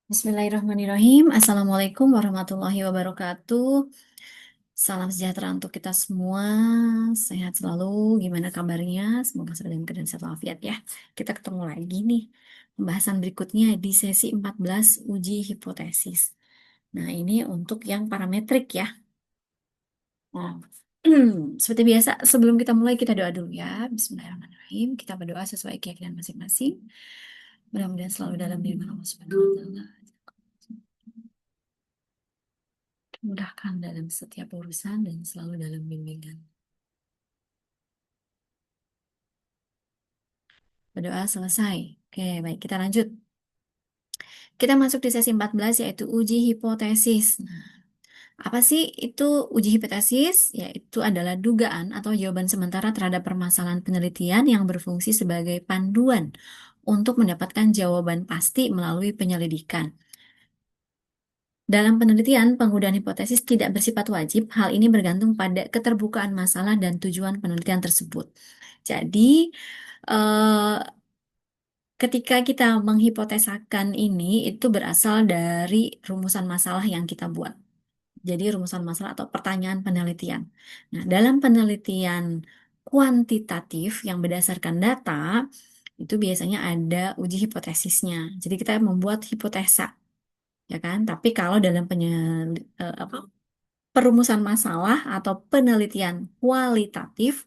Bismillahirrahmanirrahim. Assalamualaikum warahmatullahi wabarakatuh. Salam sejahtera untuk kita semua. Sehat selalu. Gimana kabarnya? Semoga selalu dalam keadaan sehat walafiat ya. Kita ketemu lagi nih. Pembahasan berikutnya di sesi 14 uji hipotesis. Nah, ini untuk yang parametrik ya. Nah, seperti biasa, sebelum kita mulai kita doa dulu ya. Bismillahirrahmanirrahim. Kita berdoa sesuai keyakinan masing-masing. Mudah-mudahan selalu dalam lindungan Allah Subhanahu wa taala. Mudahkan dalam setiap urusan dan selalu dalam bimbingan. Berdoa selesai. Oke, baik, kita lanjut. Kita masuk di sesi 14 yaitu uji hipotesis. Nah, apa sih itu uji hipotesis? Yaitu adalah dugaan atau jawaban sementara terhadap permasalahan penelitian yang berfungsi sebagai panduan untuk mendapatkan jawaban pasti melalui penyelidikan. Dalam penelitian, penggunaan hipotesis tidak bersifat wajib. Hal ini bergantung pada keterbukaan masalah dan tujuan penelitian tersebut. Jadi, eh, ketika kita menghipotesakan ini, itu berasal dari rumusan masalah yang kita buat. Jadi, rumusan masalah atau pertanyaan penelitian. Nah, dalam penelitian kuantitatif yang berdasarkan data, itu biasanya ada uji hipotesisnya. Jadi, kita membuat hipotesa, ya kan? Tapi kalau dalam apa, perumusan masalah atau penelitian kualitatif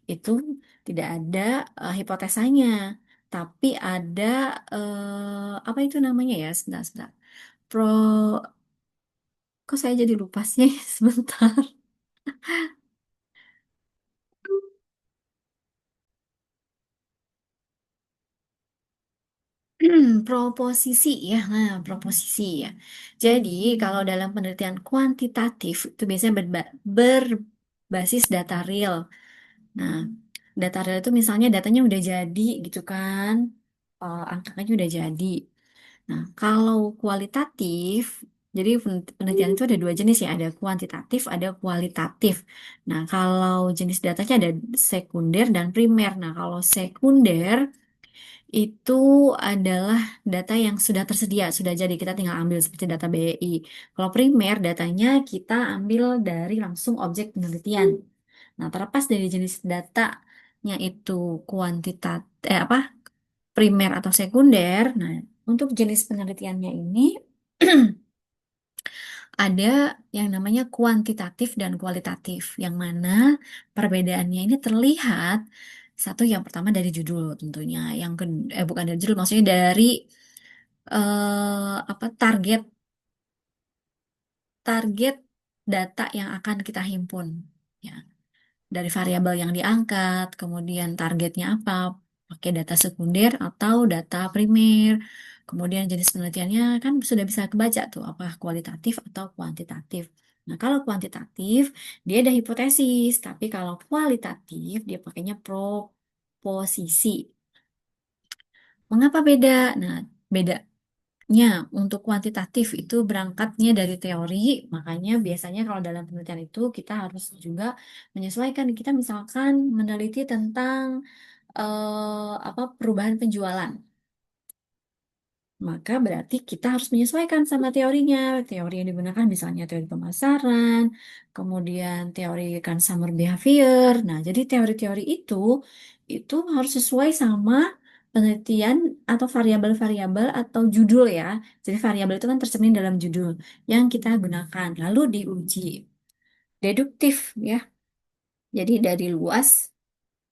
itu tidak ada hipotesanya, tapi ada apa itu namanya ya? Sebentar, sebentar. Pro, kok saya jadi lupa sih? Sebentar. Proposisi ya, nah proposisi ya. Jadi kalau dalam penelitian kuantitatif itu biasanya berbasis data real. Nah, data real itu misalnya datanya udah jadi gitu kan, angkanya udah jadi. Nah, kalau kualitatif, jadi penelitian itu ada dua jenis ya, ada kuantitatif, ada kualitatif. Nah, kalau jenis datanya ada sekunder dan primer. Nah, kalau sekunder itu adalah data yang sudah tersedia, sudah jadi, kita tinggal ambil seperti data BI. Kalau primer, datanya kita ambil dari langsung objek penelitian. Nah, terlepas dari jenis datanya itu kuantitat, apa, primer atau sekunder. Nah, untuk jenis penelitiannya ini ada yang namanya kuantitatif dan kualitatif, yang mana perbedaannya ini terlihat satu yang pertama dari judul tentunya, yang kedua bukan dari judul, maksudnya dari apa target target data yang akan kita himpun. Ya, dari variabel yang diangkat, kemudian targetnya apa, pakai data sekunder atau data primer, kemudian jenis penelitiannya kan sudah bisa kebaca tuh apa kualitatif atau kuantitatif. Nah, kalau kuantitatif dia ada hipotesis, tapi kalau kualitatif dia pakainya proposisi. Mengapa beda? Nah, bedanya untuk kuantitatif itu berangkatnya dari teori, makanya biasanya kalau dalam penelitian itu kita harus juga menyesuaikan. Kita misalkan meneliti tentang apa perubahan penjualan, maka berarti kita harus menyesuaikan sama teorinya. Teori yang digunakan misalnya teori pemasaran, kemudian teori consumer behavior. Nah, jadi teori-teori itu harus sesuai sama penelitian atau variabel-variabel atau judul ya. Jadi variabel itu kan tercermin dalam judul yang kita gunakan. Lalu diuji deduktif ya. Jadi dari luas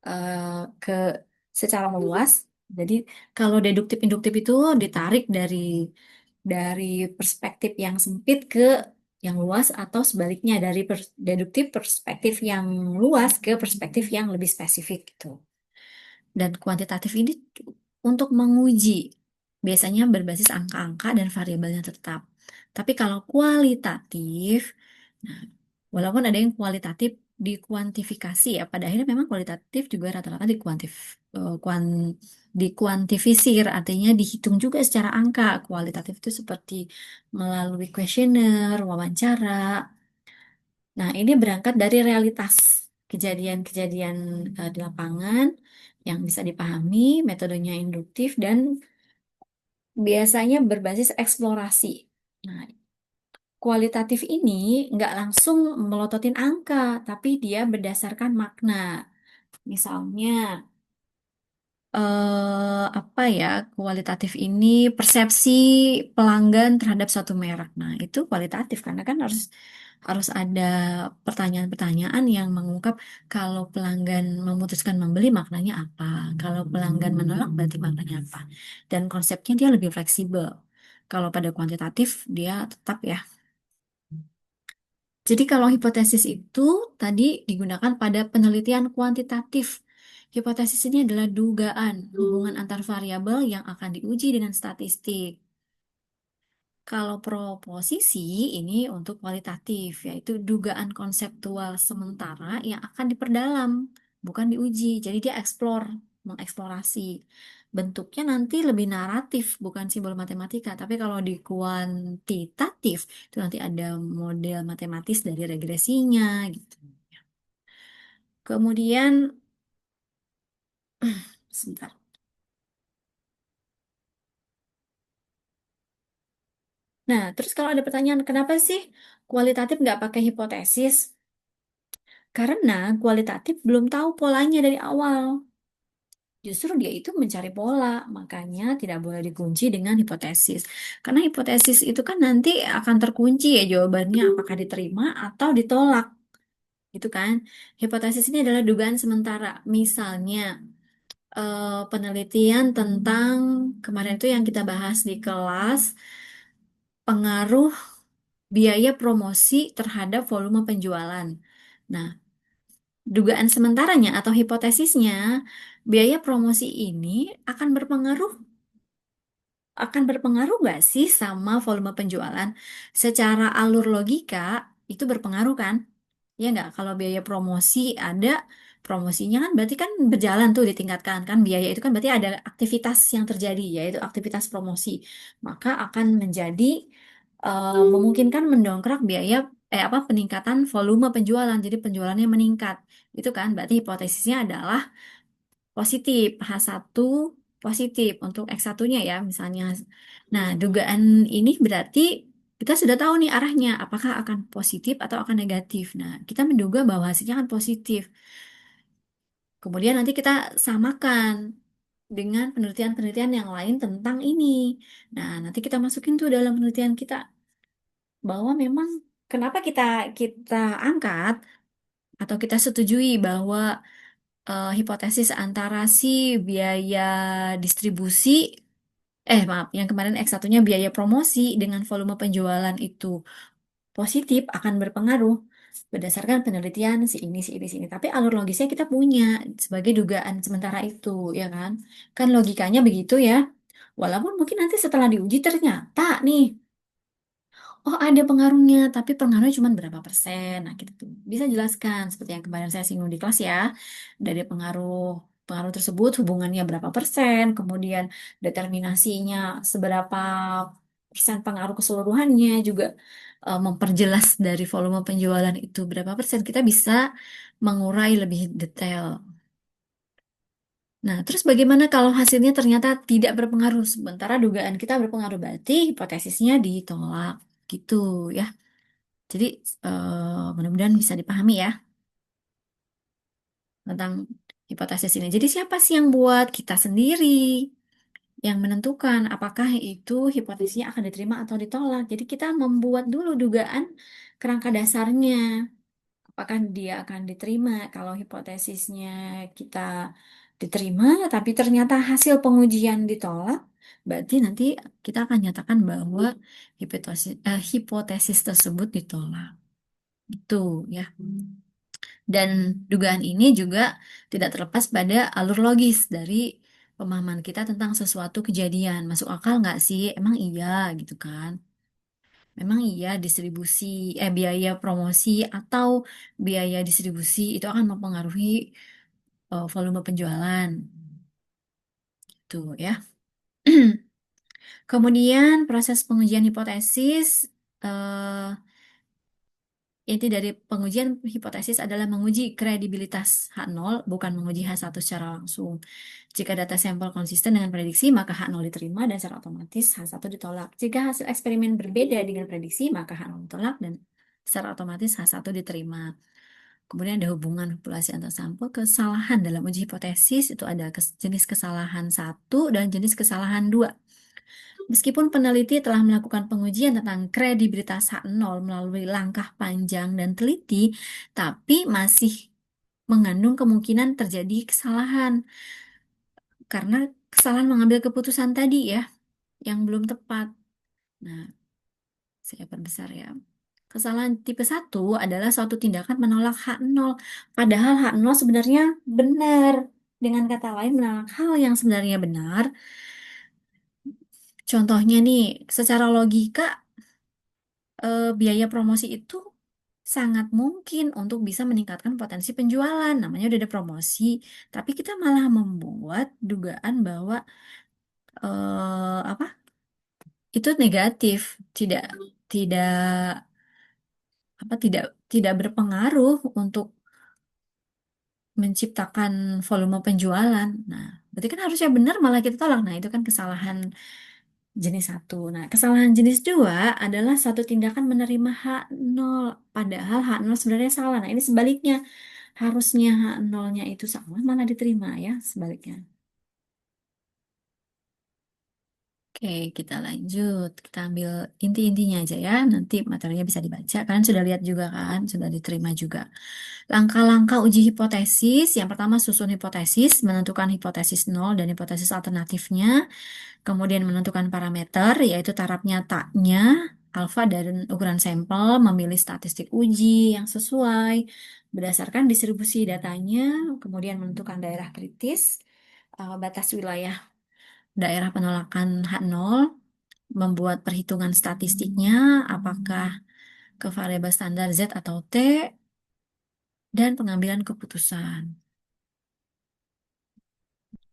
eh, ke secara meluas. Jadi kalau deduktif induktif itu ditarik dari perspektif yang sempit ke yang luas atau sebaliknya dari deduktif perspektif yang luas ke perspektif yang lebih spesifik gitu. Dan kuantitatif ini untuk menguji biasanya berbasis angka-angka dan variabelnya tetap. Tapi kalau kualitatif, nah, walaupun ada yang kualitatif dikuantifikasi ya, pada akhirnya memang kualitatif juga rata-rata dikuantifisir, artinya dihitung juga secara angka. Kualitatif itu seperti melalui kuesioner, wawancara. Nah, ini berangkat dari realitas kejadian-kejadian di lapangan yang bisa dipahami, metodenya induktif dan biasanya berbasis eksplorasi. Nah, kualitatif ini nggak langsung melototin angka, tapi dia berdasarkan makna. Misalnya, apa ya, kualitatif ini persepsi pelanggan terhadap suatu merek. Nah, itu kualitatif karena kan harus harus ada pertanyaan-pertanyaan yang mengungkap kalau pelanggan memutuskan membeli maknanya apa, kalau pelanggan menolak berarti maknanya apa. Dan konsepnya dia lebih fleksibel. Kalau pada kuantitatif dia tetap ya. Jadi kalau hipotesis itu tadi digunakan pada penelitian kuantitatif. Hipotesis ini adalah dugaan hubungan antar variabel yang akan diuji dengan statistik. Kalau proposisi ini untuk kualitatif, yaitu dugaan konseptual sementara yang akan diperdalam, bukan diuji. Jadi dia mengeksplorasi. Bentuknya nanti lebih naratif, bukan simbol matematika. Tapi kalau di kuantitatif, itu nanti ada model matematis dari regresinya, gitu. Kemudian, sebentar. Nah, terus kalau ada pertanyaan, kenapa sih kualitatif nggak pakai hipotesis? Karena kualitatif belum tahu polanya dari awal. Justru dia itu mencari pola, makanya tidak boleh dikunci dengan hipotesis. Karena hipotesis itu kan nanti akan terkunci ya jawabannya apakah diterima atau ditolak, gitu kan? Hipotesis ini adalah dugaan sementara. Misalnya penelitian tentang kemarin itu yang kita bahas di kelas pengaruh biaya promosi terhadap volume penjualan. Nah, dugaan sementaranya atau hipotesisnya, biaya promosi ini akan berpengaruh nggak sih sama volume penjualan? Secara alur logika itu berpengaruh kan? Ya nggak? Kalau biaya promosi ada, promosinya kan berarti kan berjalan tuh ditingkatkan kan biaya itu kan berarti ada aktivitas yang terjadi yaitu aktivitas promosi. Maka akan menjadi memungkinkan mendongkrak biaya apa peningkatan volume penjualan. Jadi penjualannya meningkat. Itu kan berarti hipotesisnya adalah positif, H1 positif untuk X1-nya ya misalnya. Nah, dugaan ini berarti kita sudah tahu nih arahnya, apakah akan positif atau akan negatif. Nah, kita menduga bahwa hasilnya akan positif. Kemudian nanti kita samakan dengan penelitian-penelitian yang lain tentang ini. Nah, nanti kita masukin tuh dalam penelitian kita bahwa memang kenapa kita kita angkat atau kita setujui bahwa hipotesis antara si biaya distribusi, maaf, yang kemarin X1-nya biaya promosi dengan volume penjualan itu positif akan berpengaruh berdasarkan penelitian si ini, si ini, si ini. Tapi alur logisnya kita punya sebagai dugaan sementara itu, ya kan? Kan logikanya begitu ya. Walaupun mungkin nanti setelah diuji ternyata nih, oh ada pengaruhnya, tapi pengaruhnya cuma berapa persen. Nah, kita tuh bisa jelaskan seperti yang kemarin saya singgung di kelas ya. Dari pengaruh pengaruh tersebut hubungannya berapa persen, kemudian determinasinya seberapa persen pengaruh keseluruhannya juga memperjelas dari volume penjualan itu berapa persen. Kita bisa mengurai lebih detail. Nah, terus bagaimana kalau hasilnya ternyata tidak berpengaruh, sementara dugaan kita berpengaruh, berarti hipotesisnya ditolak gitu ya. Jadi mudah-mudahan bisa dipahami ya tentang hipotesis ini. Jadi siapa sih yang buat? Kita sendiri yang menentukan apakah itu hipotesisnya akan diterima atau ditolak. Jadi kita membuat dulu dugaan kerangka dasarnya. Apakah dia akan diterima? Kalau hipotesisnya kita diterima, tapi ternyata hasil pengujian ditolak, berarti nanti kita akan nyatakan bahwa hipotesis tersebut ditolak. Itu ya. Dan dugaan ini juga tidak terlepas pada alur logis dari pemahaman kita tentang sesuatu kejadian. Masuk akal nggak sih? Emang iya gitu kan? Memang iya biaya promosi atau biaya distribusi itu akan mempengaruhi volume penjualan. Tuh ya. Kemudian proses pengujian hipotesis eh, Inti dari pengujian hipotesis adalah menguji kredibilitas H0, bukan menguji H1 secara langsung. Jika data sampel konsisten dengan prediksi, maka H0 diterima dan secara otomatis H1 ditolak. Jika hasil eksperimen berbeda dengan prediksi, maka H0 ditolak dan secara otomatis H1 diterima. Kemudian ada hubungan populasi antar sampel. Kesalahan dalam uji hipotesis itu ada jenis kesalahan satu dan jenis kesalahan 2. Meskipun peneliti telah melakukan pengujian tentang kredibilitas H0 melalui langkah panjang dan teliti, tapi masih mengandung kemungkinan terjadi kesalahan karena kesalahan mengambil keputusan tadi ya, yang belum tepat. Nah, saya perbesar ya. Kesalahan tipe satu adalah suatu tindakan menolak H0, padahal H0 sebenarnya benar. Dengan kata lain, menolak hal yang sebenarnya benar. Contohnya nih, secara logika biaya promosi itu sangat mungkin untuk bisa meningkatkan potensi penjualan. Namanya udah ada promosi, tapi kita malah membuat dugaan bahwa apa itu negatif, tidak tidak tidak tidak berpengaruh untuk menciptakan volume penjualan. Nah, berarti kan harusnya benar malah kita tolak. Nah, itu kan kesalahan jenis satu. Nah, kesalahan jenis dua adalah satu tindakan menerima H0, padahal H0 sebenarnya salah. Nah, ini sebaliknya. Harusnya H0-nya itu salah, malah diterima ya, sebaliknya. Oke, kita lanjut. Kita ambil inti-intinya aja ya. Nanti materinya bisa dibaca. Kalian sudah lihat juga kan? Sudah diterima juga. Langkah-langkah uji hipotesis. Yang pertama, susun hipotesis. Menentukan hipotesis nol dan hipotesis alternatifnya. Kemudian menentukan parameter, yaitu taraf nyatanya, alfa dan ukuran sampel. Memilih statistik uji yang sesuai. Berdasarkan distribusi datanya. Kemudian menentukan daerah kritis. Batas wilayah daerah penolakan H0, membuat perhitungan statistiknya, apakah ke variabel standar Z atau T, dan pengambilan keputusan.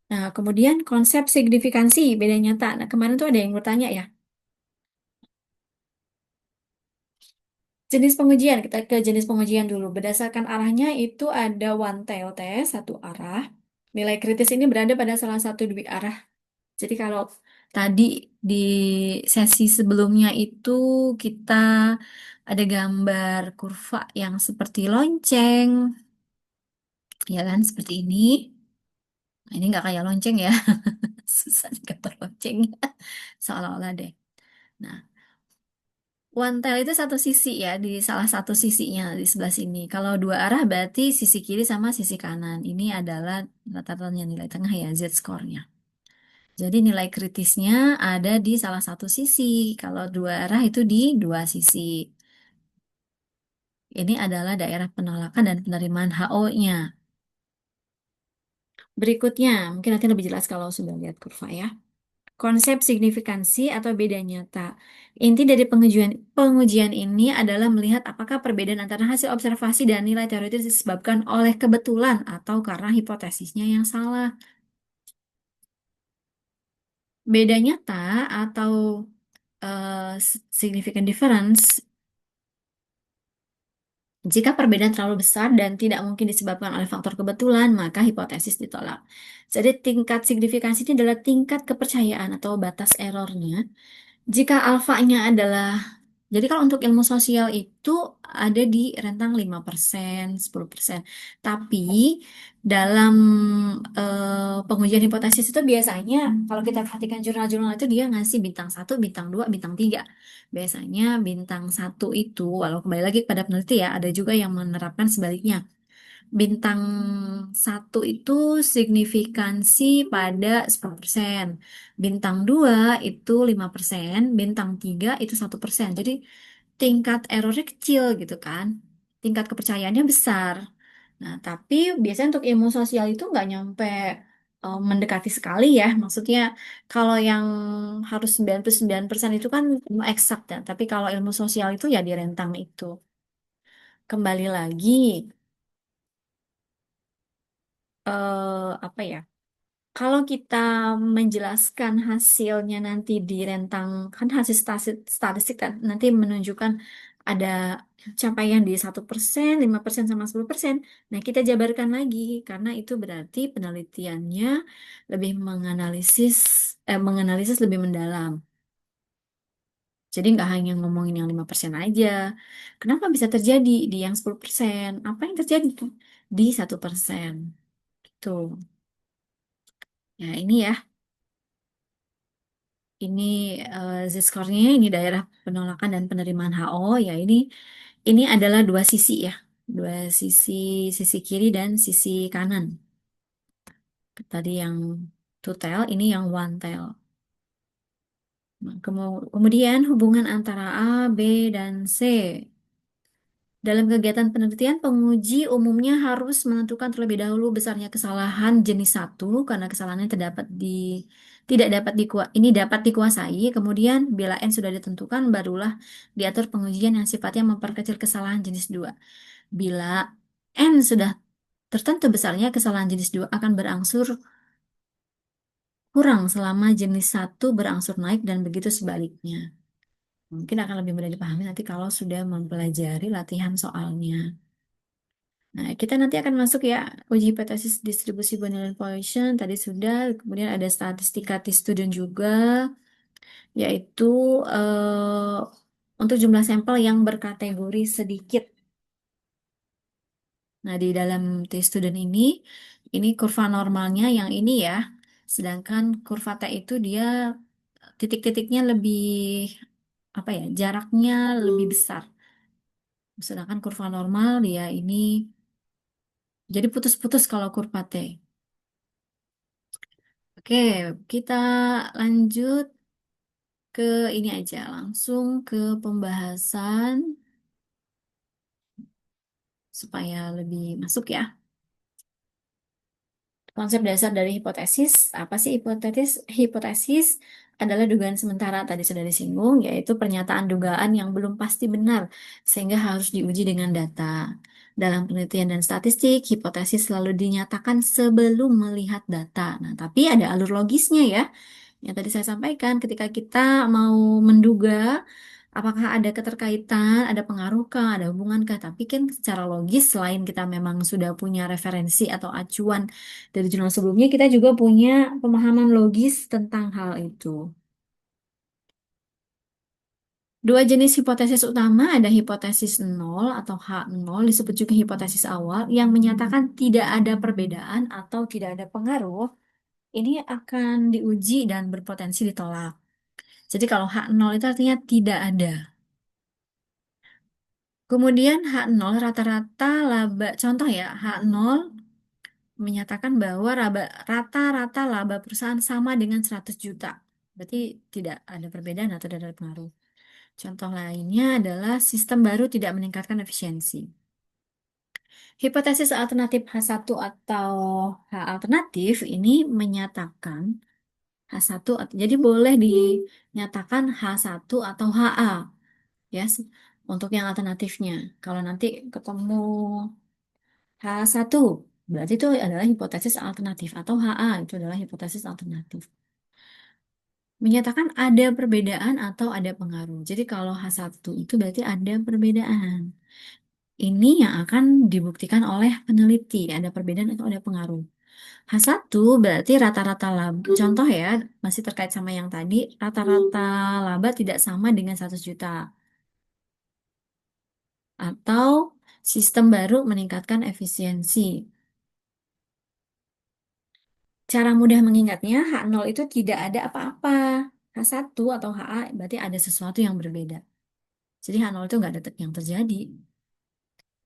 Nah, kemudian konsep signifikansi, beda nyata. Nah, kemarin tuh ada yang bertanya ya, jenis pengujian, kita ke jenis pengujian dulu. Berdasarkan arahnya itu ada one tail test, satu arah. Nilai kritis ini berada pada salah satu dua arah. Jadi kalau tadi di sesi sebelumnya itu kita ada gambar kurva yang seperti lonceng, ya kan, seperti ini. Nah, ini nggak kayak lonceng ya, susah nih gambar loncengnya, seolah-olah deh. Nah, one tail itu satu sisi ya, di salah satu sisinya di sebelah sini. Kalau dua arah berarti sisi kiri sama sisi kanan. Ini adalah rata-ratanya nilai tengah ya, Z-score-nya. Jadi nilai kritisnya ada di salah satu sisi. Kalau dua arah itu di dua sisi. Ini adalah daerah penolakan dan penerimaan HO-nya. Berikutnya, mungkin nanti lebih jelas kalau sudah lihat kurva ya. Konsep signifikansi atau beda nyata. Inti dari pengujian ini adalah melihat apakah perbedaan antara hasil observasi dan nilai teoritis disebabkan oleh kebetulan atau karena hipotesisnya yang salah. Beda nyata atau significant difference. Jika perbedaan terlalu besar dan tidak mungkin disebabkan oleh faktor kebetulan, maka hipotesis ditolak. Jadi tingkat signifikansi ini adalah tingkat kepercayaan atau batas errornya. Jika alfanya adalah, jadi kalau untuk ilmu sosial itu ada di rentang 5%, 10%. Tapi dalam pengujian hipotesis itu biasanya, kalau kita perhatikan jurnal-jurnal itu dia ngasih bintang satu, bintang 2, bintang 3. Biasanya bintang satu itu, walau kembali lagi kepada peneliti ya, ada juga yang menerapkan sebaliknya. Bintang satu itu signifikansi pada 10%. Bintang 2 itu 5%. Bintang 3 itu 1%. Jadi tingkat errornya kecil gitu kan. Tingkat kepercayaannya besar. Nah, tapi biasanya untuk ilmu sosial itu nggak nyampe mendekati sekali ya. Maksudnya kalau yang harus 99% itu kan ilmu eksak ya. Tapi kalau ilmu sosial itu ya di rentang itu. Kembali lagi, apa ya? Kalau kita menjelaskan hasilnya nanti di rentang, kan hasil statistik kan nanti menunjukkan ada capaian di 1%, 5%, sama 10%. Nah, kita jabarkan lagi karena itu berarti penelitiannya lebih menganalisis lebih mendalam. Jadi nggak hanya ngomongin yang 5% aja. Kenapa bisa terjadi di yang 10%? Apa yang terjadi tuh di 1%? Tuh. Ya, ini ya. Ini Z-score-nya, ini daerah penolakan dan penerimaan HO. Ya, ini adalah dua sisi ya. Dua sisi, sisi kiri dan sisi kanan. Tadi yang two tail, ini yang one tail. Nah, kemudian hubungan antara A, B, dan C. Dalam kegiatan penelitian, penguji umumnya harus menentukan terlebih dahulu besarnya kesalahan jenis satu karena kesalahannya tidak dapat ini dapat dikuasai. Kemudian bila N sudah ditentukan, barulah diatur pengujian yang sifatnya memperkecil kesalahan jenis dua. Bila N sudah tertentu besarnya, kesalahan jenis 2 akan berangsur kurang selama jenis satu berangsur naik dan begitu sebaliknya. Mungkin akan lebih mudah dipahami nanti kalau sudah mempelajari latihan soalnya. Nah, kita nanti akan masuk ya uji hipotesis distribusi Bonnier Poisson tadi sudah, kemudian ada statistika T-student juga, yaitu untuk jumlah sampel yang berkategori sedikit. Nah, di dalam T-student ini kurva normalnya yang ini ya, sedangkan kurva T itu dia titik-titiknya lebih, apa ya, jaraknya lebih besar. Sedangkan kurva normal dia ini jadi putus-putus kalau kurva T. Oke, kita lanjut ke ini aja, langsung ke pembahasan supaya lebih masuk ya. Konsep dasar dari hipotesis, apa sih hipotesis? Hipotesis adalah dugaan sementara, tadi sudah disinggung, yaitu pernyataan dugaan yang belum pasti benar, sehingga harus diuji dengan data. Dalam penelitian dan statistik, hipotesis selalu dinyatakan sebelum melihat data. Nah, tapi ada alur logisnya ya. Yang tadi saya sampaikan, ketika kita mau menduga apakah ada keterkaitan, ada pengaruh kah, ada hubungan kah, tapi kan secara logis selain kita memang sudah punya referensi atau acuan dari jurnal sebelumnya, kita juga punya pemahaman logis tentang hal itu. Dua jenis hipotesis utama ada hipotesis nol atau H0, disebut juga hipotesis awal, yang menyatakan tidak ada perbedaan atau tidak ada pengaruh. Ini akan diuji dan berpotensi ditolak. Jadi kalau H0 itu artinya tidak ada. Kemudian H0 rata-rata laba, contoh ya, H0 menyatakan bahwa rata-rata laba perusahaan sama dengan 100 juta. Berarti tidak ada perbedaan atau tidak ada pengaruh. Contoh lainnya adalah sistem baru tidak meningkatkan efisiensi. Hipotesis alternatif H1 atau H alternatif ini menyatakan H1, jadi boleh dinyatakan H1 atau HA ya untuk yang alternatifnya. Kalau nanti ketemu H1 berarti itu adalah hipotesis alternatif atau HA itu adalah hipotesis alternatif. Menyatakan ada perbedaan atau ada pengaruh. Jadi kalau H1 itu berarti ada perbedaan. Ini yang akan dibuktikan oleh peneliti, ada perbedaan atau ada pengaruh. H1 berarti rata-rata laba. Contoh ya, masih terkait sama yang tadi, rata-rata laba tidak sama dengan 100 juta. Atau sistem baru meningkatkan efisiensi. Cara mudah mengingatnya, H0 itu tidak ada apa-apa. H1 atau HA berarti ada sesuatu yang berbeda. Jadi H0 itu nggak ada yang terjadi.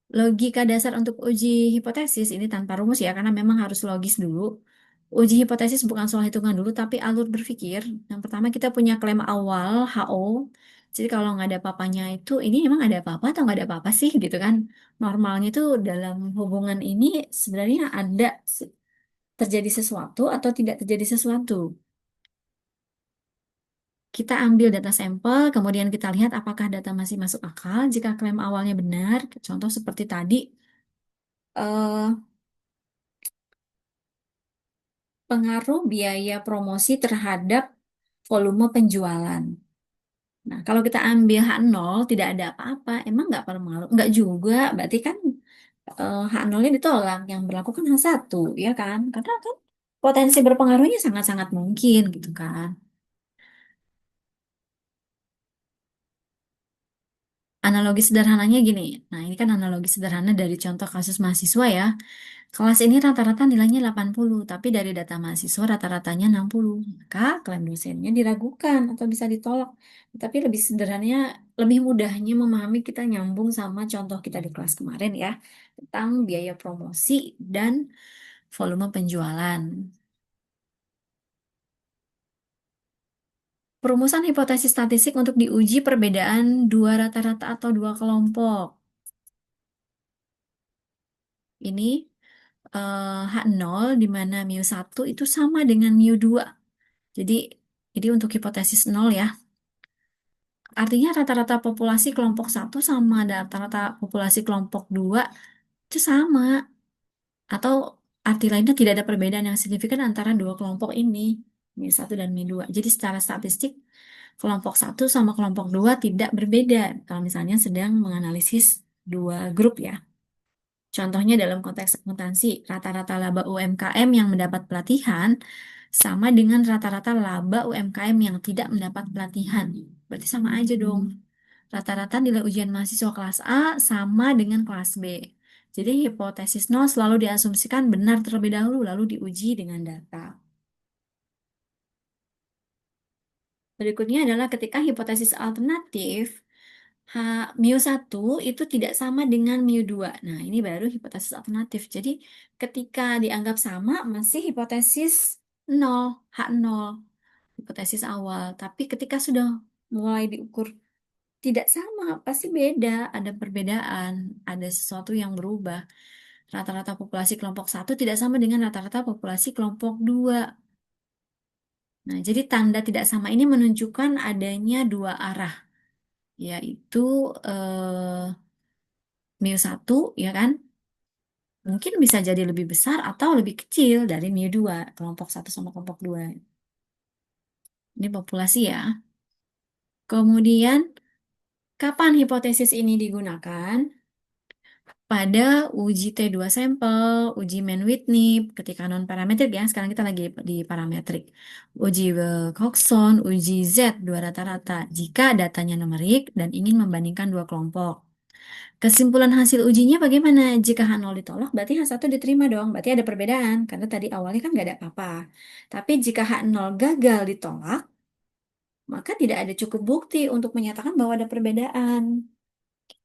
Logika dasar untuk uji hipotesis ini tanpa rumus ya, karena memang harus logis dulu. Uji hipotesis bukan soal hitungan dulu, tapi alur berpikir. Yang pertama kita punya klaim awal, HO. Jadi kalau nggak ada apa-apanya itu, ini emang ada apa-apa atau nggak ada apa-apa sih gitu kan. Normalnya itu dalam hubungan ini sebenarnya terjadi sesuatu atau tidak terjadi sesuatu. Kita ambil data sampel, kemudian kita lihat apakah data masih masuk akal. Jika klaim awalnya benar, contoh seperti tadi, eh, pengaruh biaya promosi terhadap volume penjualan. Nah, kalau kita ambil H0 tidak ada apa-apa, emang nggak berpengaruh? Nggak juga, berarti kan H0-nya ditolak, yang berlaku kan H1, ya kan? Karena kan potensi berpengaruhnya sangat-sangat mungkin gitu kan. Analogi sederhananya gini, nah ini kan analogi sederhana dari contoh kasus mahasiswa ya. Kelas ini rata-rata nilainya 80, tapi dari data mahasiswa rata-ratanya 60. Maka klaim dosennya diragukan atau bisa ditolak. Tapi lebih sederhananya, lebih mudahnya memahami kita nyambung sama contoh kita di kelas kemarin ya, tentang biaya promosi dan volume penjualan. Perumusan hipotesis statistik untuk diuji perbedaan dua rata-rata atau dua kelompok. Ini H0 di mana mu 1 itu sama dengan mu 2. Jadi, untuk hipotesis nol ya. Artinya rata-rata populasi kelompok 1 sama rata-rata populasi kelompok 2 itu sama. Atau arti lainnya tidak ada perbedaan yang signifikan antara dua kelompok ini, Mi 1 dan Mi 2. Jadi secara statistik, kelompok 1 sama kelompok 2 tidak berbeda. Kalau misalnya sedang menganalisis dua grup ya. Contohnya dalam konteks akuntansi, rata-rata laba UMKM yang mendapat pelatihan sama dengan rata-rata laba UMKM yang tidak mendapat pelatihan. Berarti sama aja dong. Rata-rata nilai ujian mahasiswa kelas A sama dengan kelas B. Jadi hipotesis nol selalu diasumsikan benar terlebih dahulu, lalu diuji dengan data. Berikutnya adalah ketika hipotesis alternatif, H, mu 1 itu tidak sama dengan mu 2. Nah, ini baru hipotesis alternatif. Jadi, ketika dianggap sama, masih hipotesis nol, H0, hipotesis awal. Tapi ketika sudah mulai diukur tidak sama, pasti beda, ada perbedaan, ada sesuatu yang berubah. Rata-rata populasi kelompok 1 tidak sama dengan rata-rata populasi kelompok 2. Nah, jadi tanda tidak sama ini menunjukkan adanya dua arah, yaitu eh, mu 1, ya kan? Mungkin bisa jadi lebih besar atau lebih kecil dari mu 2, kelompok 1 sama kelompok 2. Ini populasi ya. Kemudian, kapan hipotesis ini digunakan? Pada uji T2 sampel, uji Mann-Whitney, ketika non-parametrik ya, sekarang kita lagi di parametrik. Uji Wilcoxon, uji Z, dua rata-rata, jika datanya numerik dan ingin membandingkan dua kelompok. Kesimpulan hasil ujinya bagaimana? Jika H0 ditolak, berarti H1 diterima dong. Berarti ada perbedaan, karena tadi awalnya kan nggak ada apa-apa. Tapi jika H0 gagal ditolak, maka tidak ada cukup bukti untuk menyatakan bahwa ada perbedaan.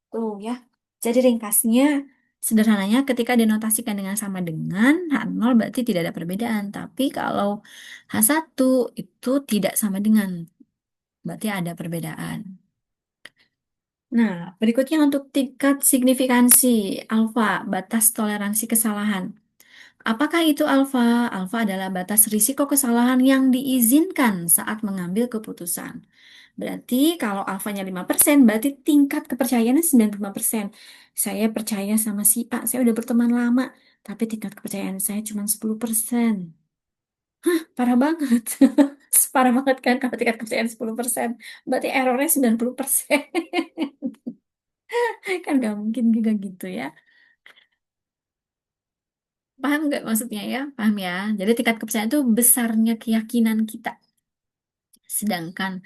Tuh ya. Jadi ringkasnya, sederhananya ketika dinotasikan dengan sama dengan H0 berarti tidak ada perbedaan. Tapi kalau H1 itu tidak sama dengan, berarti ada perbedaan. Nah, berikutnya untuk tingkat signifikansi alfa, batas toleransi kesalahan. Apakah itu alfa? Alfa adalah batas risiko kesalahan yang diizinkan saat mengambil keputusan. Berarti kalau alfanya 5%, berarti tingkat kepercayaannya 95%. Saya percaya sama si A, saya udah berteman lama, tapi tingkat kepercayaan saya cuma 10%. Parah banget. Parah banget kan kalau tingkat kepercayaan 10%. Berarti errornya 90%. Kan nggak mungkin juga gitu ya. Paham nggak maksudnya ya? Paham ya? Jadi tingkat kepercayaan itu besarnya keyakinan kita. Sedangkan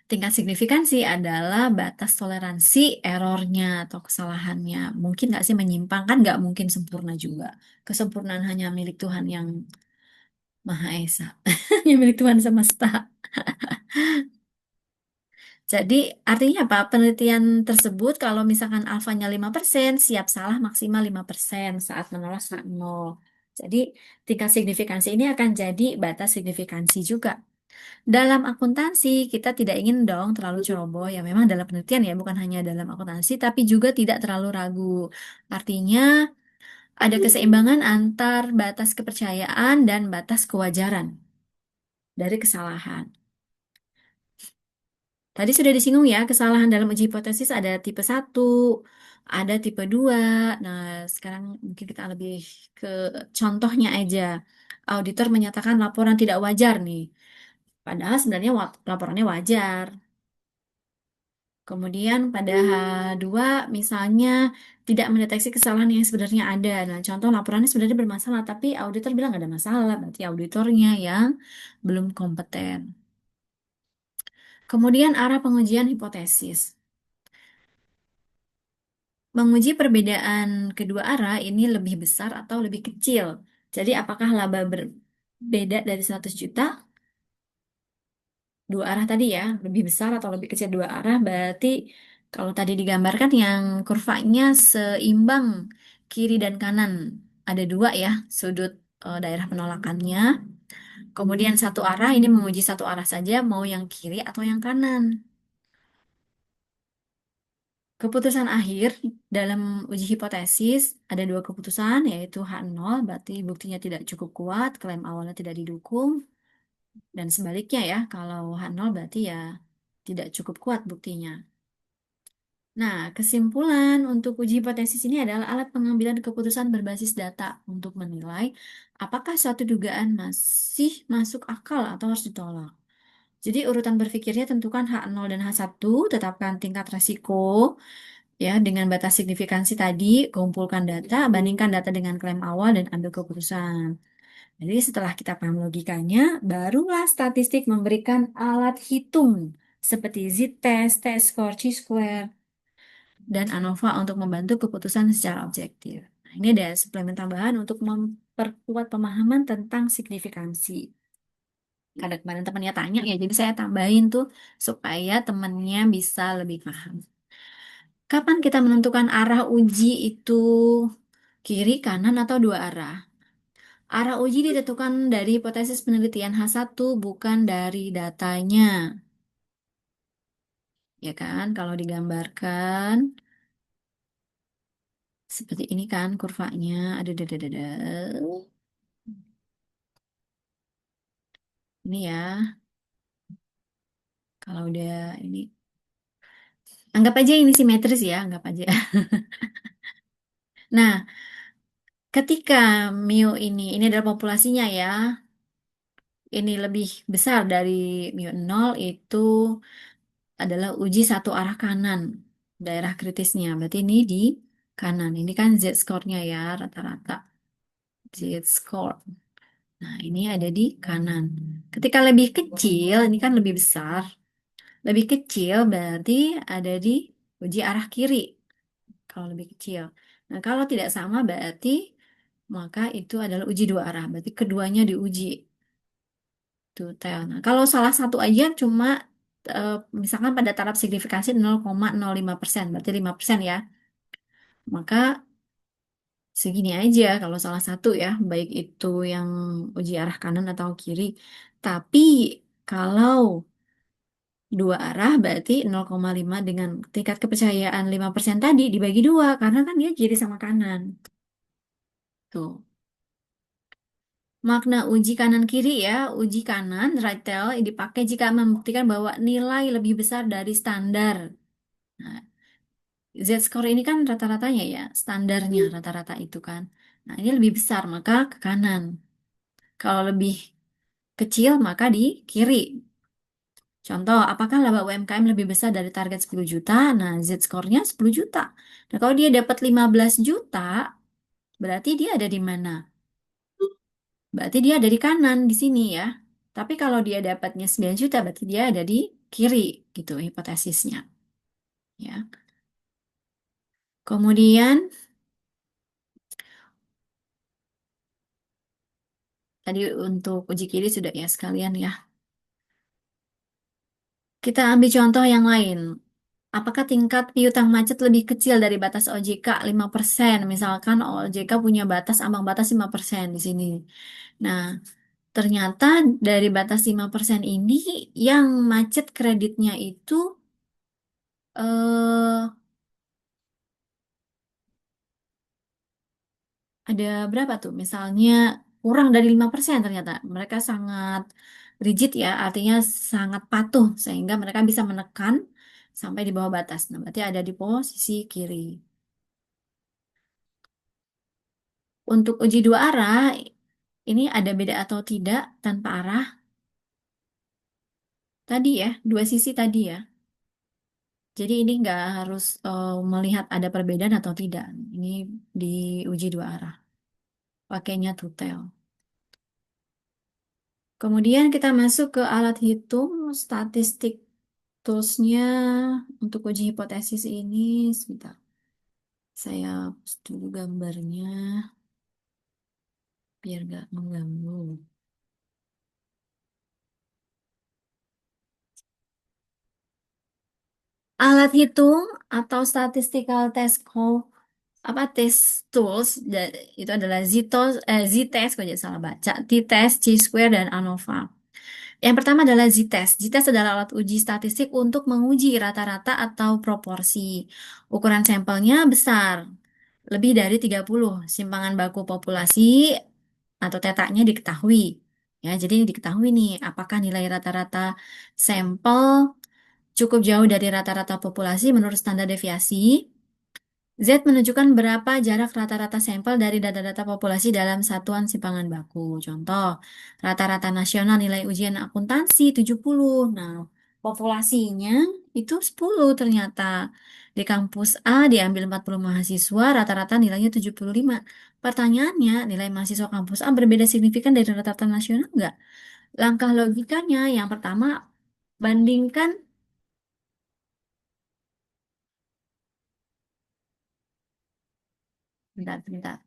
tingkat signifikansi adalah batas toleransi errornya atau kesalahannya. Mungkin nggak sih menyimpang? Kan nggak mungkin sempurna juga. Kesempurnaan hanya milik Tuhan yang Maha Esa. Yang milik Tuhan semesta. Jadi artinya apa? Penelitian tersebut kalau misalkan alfanya 5%, siap salah maksimal 5% saat menolak saat nol. Jadi tingkat signifikansi ini akan jadi batas signifikansi juga. Dalam akuntansi, kita tidak ingin dong terlalu ceroboh. Ya memang dalam penelitian ya, bukan hanya dalam akuntansi, tapi juga tidak terlalu ragu. Artinya, ada keseimbangan antar batas kepercayaan dan batas kewajaran dari kesalahan. Tadi sudah disinggung ya, kesalahan dalam uji hipotesis ada tipe 1, ada tipe 2. Nah, sekarang mungkin kita lebih ke contohnya aja. Auditor menyatakan laporan tidak wajar nih. Padahal sebenarnya laporannya wajar. Kemudian pada H2 misalnya tidak mendeteksi kesalahan yang sebenarnya ada. Nah, contoh laporannya sebenarnya bermasalah, tapi auditor bilang nggak ada masalah, berarti auditornya yang belum kompeten. Kemudian arah pengujian hipotesis. Menguji perbedaan kedua arah ini lebih besar atau lebih kecil. Jadi apakah laba berbeda dari 100 juta? Dua arah tadi ya, lebih besar atau lebih kecil dua arah, berarti kalau tadi digambarkan yang kurvanya seimbang kiri dan kanan. Ada dua ya, sudut daerah penolakannya. Kemudian satu arah ini menguji satu arah saja, mau yang kiri atau yang kanan. Keputusan akhir dalam uji hipotesis ada dua keputusan, yaitu H0, berarti buktinya tidak cukup kuat, klaim awalnya tidak didukung, dan sebaliknya ya, kalau H0 berarti ya tidak cukup kuat buktinya. Nah, kesimpulan untuk uji hipotesis ini adalah alat pengambilan keputusan berbasis data untuk menilai apakah suatu dugaan masih masuk akal atau harus ditolak. Jadi urutan berpikirnya tentukan H0 dan H1, tetapkan tingkat resiko ya dengan batas signifikansi tadi, kumpulkan data, bandingkan data dengan klaim awal dan ambil keputusan. Jadi setelah kita paham logikanya, barulah statistik memberikan alat hitung seperti z-test, t-score, chi-square, dan ANOVA untuk membantu keputusan secara objektif. Nah, ini ada suplemen tambahan untuk memperkuat pemahaman tentang signifikansi. Karena kemarin temannya tanya ya, jadi saya tambahin tuh supaya temannya bisa lebih paham. Kapan kita menentukan arah uji itu kiri, kanan, atau dua arah? Arah uji ditentukan dari hipotesis penelitian H1, bukan dari datanya. Ya kan, kalau digambarkan seperti ini kan kurvanya. Ada. Ini ya, kalau udah ini. Anggap aja ini simetris ya, anggap aja. Nah, ketika ini adalah populasinya ya, ini lebih besar dari mu 0 itu adalah uji satu arah kanan, daerah kritisnya. Berarti ini di kanan. Ini kan Z-score-nya ya, rata-rata. Z-score. Nah, ini ada di kanan. Ketika lebih kecil, ini kan lebih besar. Lebih kecil berarti ada di uji arah kiri. Kalau lebih kecil. Nah, kalau tidak sama berarti maka itu adalah uji dua arah. Berarti keduanya diuji. Tuh, tel. Nah, kalau salah satu aja cuma eh, misalkan pada taraf signifikansi 0,05%, berarti 5% ya. Maka segini aja kalau salah satu ya, baik itu yang uji arah kanan atau kiri. Tapi kalau dua arah berarti 0,5 dengan tingkat kepercayaan 5% tadi dibagi dua karena kan dia kiri sama kanan. Tuh. Makna uji kanan kiri ya, uji kanan right tail dipakai jika membuktikan bahwa nilai lebih besar dari standar. Nah, Z-score ini kan rata-ratanya ya, standarnya rata-rata itu kan. Nah, ini lebih besar maka ke kanan. Kalau lebih kecil maka di kiri. Contoh, apakah laba UMKM lebih besar dari target 10 juta? Nah, Z-score-nya 10 juta. Nah, kalau dia dapat 15 juta, berarti dia ada di mana? Berarti dia ada di kanan di sini ya. Tapi kalau dia dapatnya 9 juta, berarti dia ada di kiri gitu hipotesisnya. Ya. Kemudian tadi untuk uji kiri sudah ya sekalian ya. Kita ambil contoh yang lain. Apakah tingkat piutang macet lebih kecil dari batas OJK 5%? Misalkan OJK punya batas ambang batas 5% di sini. Nah, ternyata dari batas 5% ini yang macet kreditnya itu eh ada berapa tuh? Misalnya kurang dari 5% ternyata. Mereka sangat rigid ya, artinya sangat patuh sehingga mereka bisa menekan sampai di bawah batas. Nah, berarti ada di posisi kiri. Untuk uji dua arah, ini ada beda atau tidak tanpa arah? Tadi ya, dua sisi tadi ya. Jadi ini nggak harus melihat ada perbedaan atau tidak. Ini diuji dua arah. Pakainya tutel. Kemudian kita masuk ke alat hitung statistik toolsnya untuk uji hipotesis ini. Sebentar, saya hapus dulu gambarnya biar nggak mengganggu. Alat hitung atau statistical test apa test tools itu adalah Z-test kalau jadi salah baca, T-test, Chi-square dan ANOVA. Yang pertama adalah Z-test. Z-test adalah alat uji statistik untuk menguji rata-rata atau proporsi. Ukuran sampelnya besar, lebih dari 30. Simpangan baku populasi atau tetanya diketahui. Ya, jadi diketahui nih apakah nilai rata-rata sampel cukup jauh dari rata-rata populasi menurut standar deviasi. Z menunjukkan berapa jarak rata-rata sampel dari data-data populasi dalam satuan simpangan baku. Contoh, rata-rata nasional nilai ujian akuntansi 70. Nah, populasinya itu 10 ternyata. Di kampus A diambil 40 mahasiswa, rata-rata nilainya 75. Pertanyaannya, nilai mahasiswa kampus A berbeda signifikan dari rata-rata nasional enggak? Langkah logikanya yang pertama, bandingkan, bentar.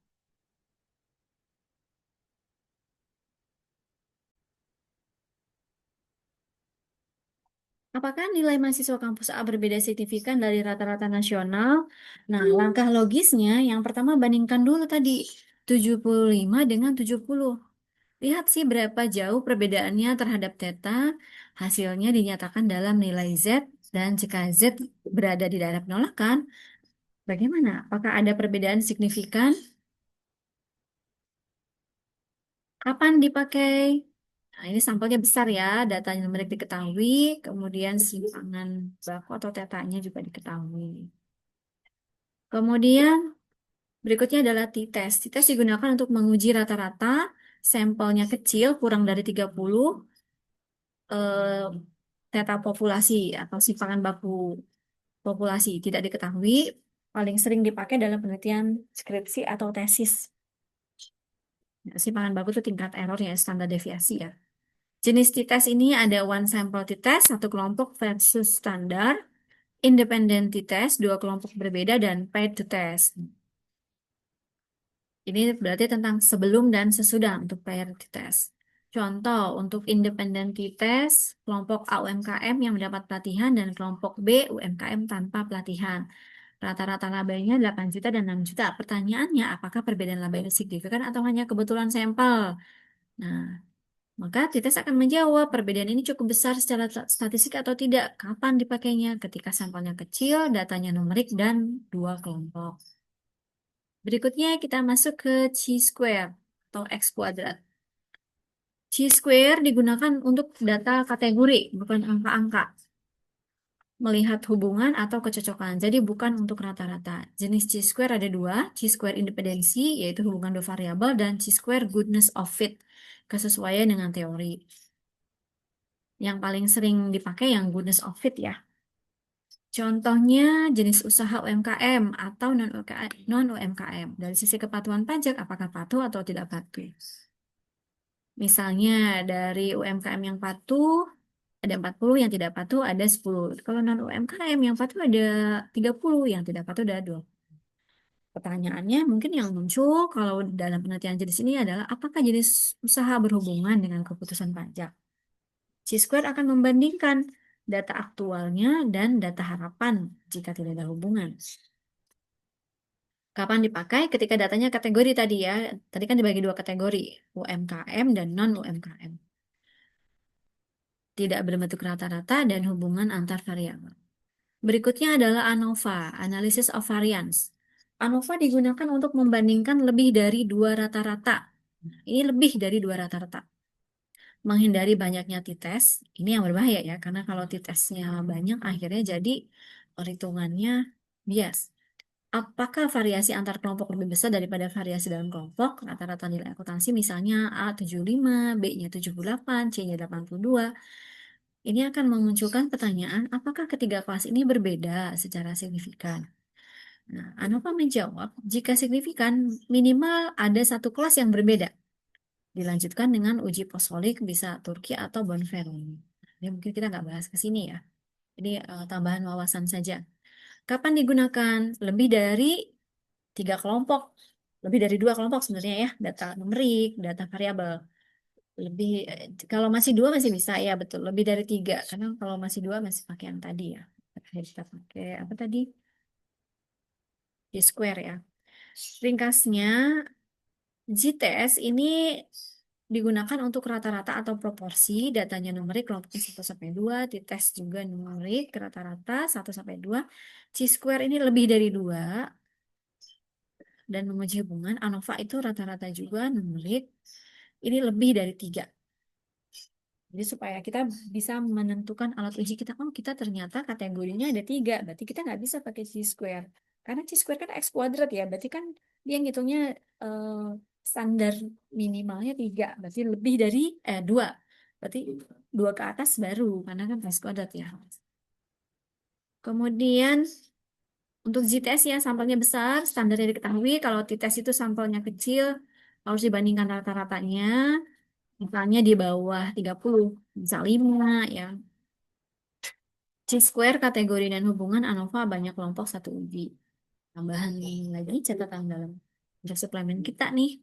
Apakah nilai mahasiswa kampus A berbeda signifikan dari rata-rata nasional? Nah, langkah logisnya yang pertama bandingkan dulu tadi 75 dengan 70. Lihat sih berapa jauh perbedaannya terhadap theta. Hasilnya dinyatakan dalam nilai Z dan jika Z berada di daerah penolakan, bagaimana? Apakah ada perbedaan signifikan? Kapan dipakai? Nah, ini sampelnya besar ya, datanya numerik diketahui, kemudian simpangan baku atau tetanya juga diketahui. Kemudian berikutnya adalah t-test. T-test digunakan untuk menguji rata-rata, sampelnya kecil, kurang dari 30, eh, teta populasi atau simpangan baku populasi tidak diketahui, paling sering dipakai dalam penelitian skripsi atau tesis. Nah, simpangan baku itu tingkat errornya standar deviasi ya. Jenis t-test ini ada one sample t-test, satu kelompok versus standar, independent t-test, dua kelompok berbeda, dan paired t-test. Ini berarti tentang sebelum dan sesudah untuk paired t-test. Contoh, untuk independent t-test, kelompok A UMKM yang mendapat pelatihan dan kelompok B UMKM tanpa pelatihan. Rata-rata labanya 8 juta dan 6 juta. Pertanyaannya, apakah perbedaan laba itu signifikan atau hanya kebetulan sampel? Nah, maka t-test akan menjawab perbedaan ini cukup besar secara statistik atau tidak. Kapan dipakainya? Ketika sampelnya kecil, datanya numerik, dan dua kelompok. Berikutnya kita masuk ke chi-square atau x kuadrat. Chi-square digunakan untuk data kategori, bukan angka-angka. Melihat hubungan atau kecocokan, jadi bukan untuk rata-rata. Jenis chi-square ada dua, chi-square independensi, yaitu hubungan dua variabel, dan chi-square goodness of fit, kesesuaian dengan teori. Yang paling sering dipakai yang goodness of fit ya. Contohnya jenis usaha UMKM atau non-UMKM. Dari sisi kepatuhan pajak, apakah patuh atau tidak patuh? Misalnya dari UMKM yang patuh, ada 40, yang tidak patuh ada 10. Kalau non-UMKM yang patuh ada 30, yang tidak patuh ada 2. Pertanyaannya mungkin yang muncul kalau dalam penelitian jenis ini adalah apakah jenis usaha berhubungan dengan keputusan pajak? Chi-square akan membandingkan data aktualnya dan data harapan jika tidak ada hubungan. Kapan dipakai? Ketika datanya kategori tadi ya. Tadi kan dibagi dua kategori, UMKM dan non-UMKM. Tidak berbentuk rata-rata dan hubungan antar variabel. Berikutnya adalah ANOVA, Analysis of Variance. ANOVA digunakan untuk membandingkan lebih dari dua rata-rata. Ini lebih dari dua rata-rata. Menghindari banyaknya t-test, ini yang berbahaya ya, karena kalau t-testnya banyak, akhirnya jadi perhitungannya bias. Apakah variasi antar kelompok lebih besar daripada variasi dalam kelompok? Rata-rata nilai akuntansi misalnya A 75, B-nya 78, C-nya 82. ini akan memunculkan pertanyaan, apakah ketiga kelas ini berbeda secara signifikan? Nah, ANOVA menjawab, jika signifikan, minimal ada satu kelas yang berbeda. Dilanjutkan dengan uji postolik bisa Turki atau Bonferroni. Ini mungkin kita nggak bahas ke sini ya. Ini tambahan wawasan saja. Kapan digunakan? Lebih dari tiga kelompok, lebih dari dua kelompok sebenarnya ya, data numerik, data variabel. Lebih kalau masih dua masih bisa ya betul. Lebih dari tiga karena kalau masih dua masih pakai yang tadi ya. Kita pakai apa tadi? Square ya. Ringkasnya GTS ini digunakan untuk rata-rata atau proporsi datanya numerik kelompoknya 1 sampai 2, t-test juga numerik rata-rata 1 sampai 2, chi-square ini lebih dari 2, dan menguji hubungan ANOVA itu rata-rata juga numerik ini lebih dari 3. Jadi supaya kita bisa menentukan alat uji kita, oh kita ternyata kategorinya ada 3, berarti kita nggak bisa pakai chi-square. Karena chi-square kan x kuadrat ya, berarti kan dia ngitungnya eh, standar minimalnya 3, berarti lebih dari 2. Berarti 2 ke atas baru, karena kan x kuadrat ya. Kemudian untuk GTS ya sampelnya besar, standarnya diketahui. Kalau t-test itu sampelnya kecil, harus dibandingkan rata-ratanya. Misalnya di bawah 30, bisa 5 ya. Chi-square kategori dan hubungan ANOVA banyak kelompok satu uji. Tambahan lagi catatan dalam untuk suplemen kita nih.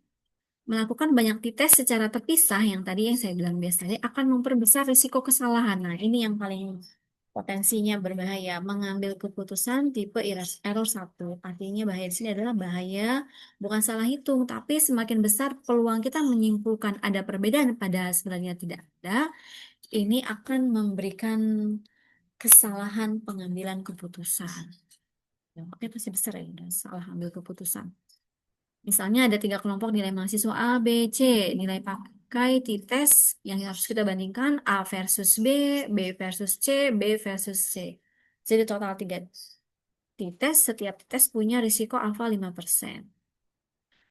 Melakukan banyak t-test secara terpisah yang tadi yang saya bilang biasanya akan memperbesar risiko kesalahan. Nah, ini yang paling potensinya berbahaya. Mengambil keputusan tipe error 1. Artinya bahaya di sini adalah bahaya bukan salah hitung, tapi semakin besar peluang kita menyimpulkan ada perbedaan padahal sebenarnya tidak ada. Ini akan memberikan kesalahan pengambilan keputusan. Dampaknya pasti besar ya, udah salah ambil keputusan. Misalnya ada 3 kelompok nilai mahasiswa A, B, C. Nilai pakai t-test yang harus kita bandingkan A versus B, B versus C, B versus C. Jadi total 3 t-test, setiap t-test punya risiko alfa 5%.